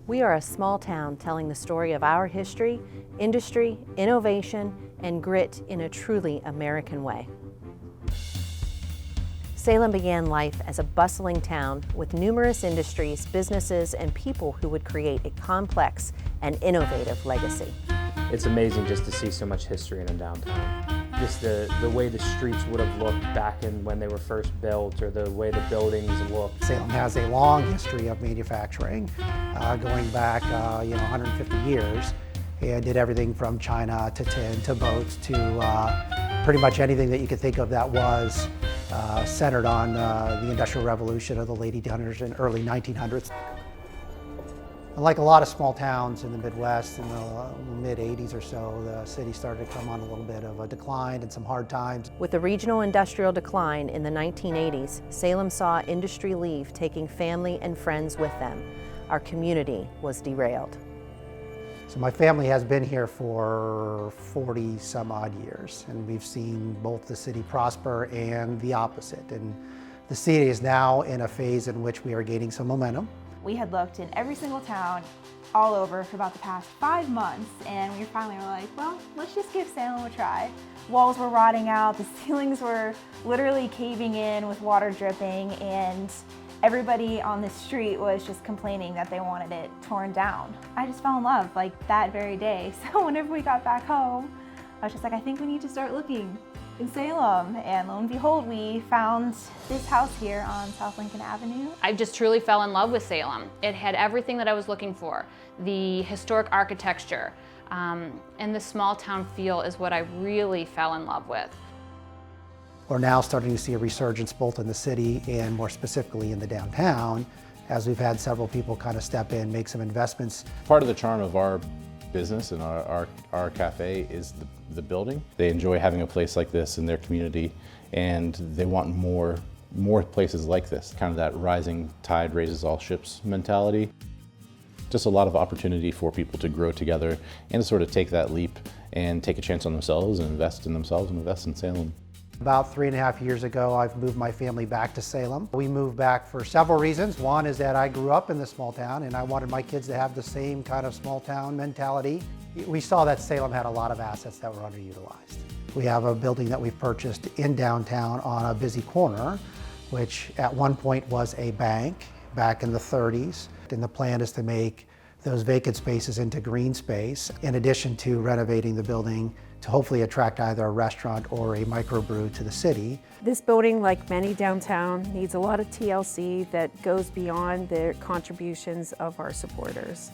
We are a small town telling the story of our history, industry, innovation, and grit in a truly American way. Salem began life as a bustling town with numerous industries, businesses, and people who would create a complex and innovative legacy. It's amazing just to see so much history in a downtown. Just the way the streets would have looked back in when they were first built, or the way the buildings look. Salem has a long history of manufacturing, going back 150 years, and did everything from China to tin to boats to pretty much anything that you could think of that was centered on the Industrial Revolution of the late 1800s and early 1900s. Like a lot of small towns in the Midwest, in the mid-'80s or so, the city started to come on a little bit of a decline and some hard times. With the regional industrial decline in the 1980s, Salem saw industry leave, taking family and friends with them. Our community was derailed. So my family has been here for 40 some odd years, and we've seen both the city prosper and the opposite. And the city is now in a phase in which we are gaining some momentum. We had looked in every single town all over for about the past 5 months, and we finally were like, well, let's just give Salem a try. Walls were rotting out, the ceilings were literally caving in with water dripping, and everybody on the street was just complaining that they wanted it torn down. I just fell in love like that very day. So whenever we got back home, I was just like, I think we need to start looking in Salem, and lo and behold, we found this house here on South Lincoln Avenue. I just truly fell in love with Salem. It had everything that I was looking for. The historic architecture and the small town feel is what I really fell in love with. We're now starting to see a resurgence both in the city and more specifically in the downtown, as we've had several people kind of step in, make some investments. Part of the charm of our business and our cafe is the building. They enjoy having a place like this in their community, and they want more places like this, kind of that rising tide raises all ships mentality. Just a lot of opportunity for people to grow together and to sort of take that leap and take a chance on themselves and invest in themselves and invest in Salem. About 3.5 years ago, I've moved my family back to Salem. We moved back for several reasons. One is that I grew up in this small town and I wanted my kids to have the same kind of small town mentality. We saw that Salem had a lot of assets that were underutilized. We have a building that we've purchased in downtown on a busy corner, which at one point was a bank back in the 30s. And the plan is to make those vacant spaces into green space, in addition to renovating the building to hopefully attract either a restaurant or a microbrew to the city. This building, like many downtown, needs a lot of TLC that goes beyond the contributions of our supporters.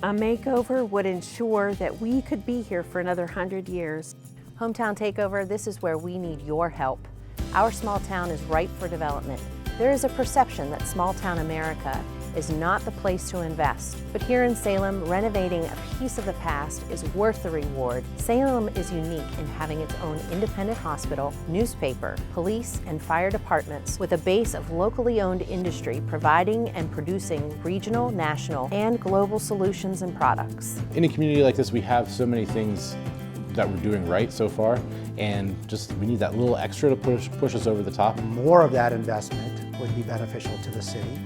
A makeover would ensure that we could be here for another 100 years. Hometown Takeover, this is where we need your help. Our small town is ripe for development. There is a perception that small town America is not the place to invest. But here in Salem, renovating a piece of the past is worth the reward. Salem is unique in having its own independent hospital, newspaper, police, and fire departments with a base of locally owned industry providing and producing regional, national, and global solutions and products. In a community like this, we have so many things that we're doing right so far, and just we need that little extra to push us over the top. More of that investment would be beneficial to the city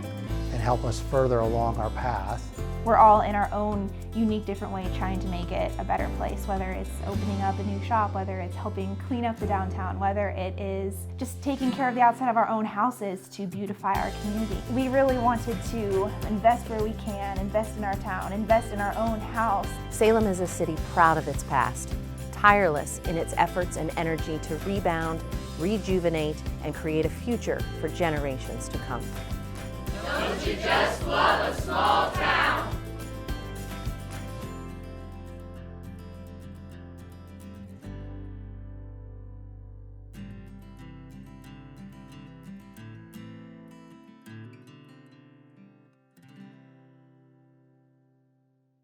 and help us further along our path. We're all in our own unique, different way trying to make it a better place, whether it's opening up a new shop, whether it's helping clean up the downtown, whether it is just taking care of the outside of our own houses to beautify our community. We really wanted to invest where we can, invest in our town, invest in our own house. Salem is a city proud of its past, tireless in its efforts and energy to rebound, rejuvenate, and create a future for generations to come. Don't you just love a small